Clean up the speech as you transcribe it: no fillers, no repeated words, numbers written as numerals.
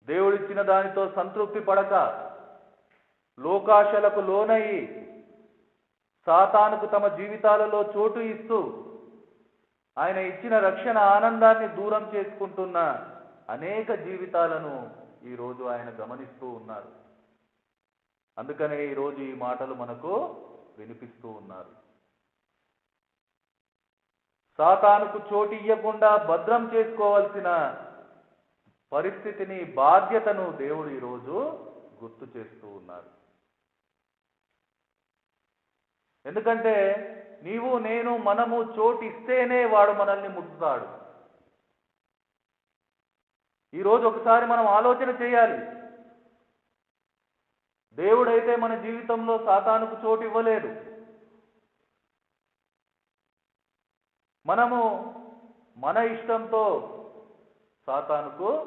దేవుడిచ్చిన దానితో సంతృప్తి పడక లోకాశలకు లోనయ్యి సాతానుకు తమ జీవితాలలో చోటు ఇస్తూ ఆయన ఇచ్చిన రక్షణ ఆనందాన్ని దూరం చేసుకుంటున్న అనేక జీవితాలను ఈరోజు ఆయన గమనిస్తూ ఉన్నారు. అందుకనే ఈరోజు ఈ మాటలు మనకు వినిపిస్తూ ఉన్నారు. సాతానుకు చోటు ఇయ్యకుండా భద్రం చేసుకోవాల్సిన పరిస్థితిని, బాధ్యతను దేవుడు ఈరోజు గుర్తు చేస్తూ ఉన్నారు. ఎందుకంటే నీవు, నేను, మనము చోటు ఇస్తేనే వాడు మనల్ని ముట్టుతాడు. ఈరోజు ఒకసారి మనం ఆలోచన చేయాలి. దేవుడైతే మన జీవితంలో సాతానుకు చోటు ఇవ్వలేదు. మనము మన ఇష్టంతో సాతానుకు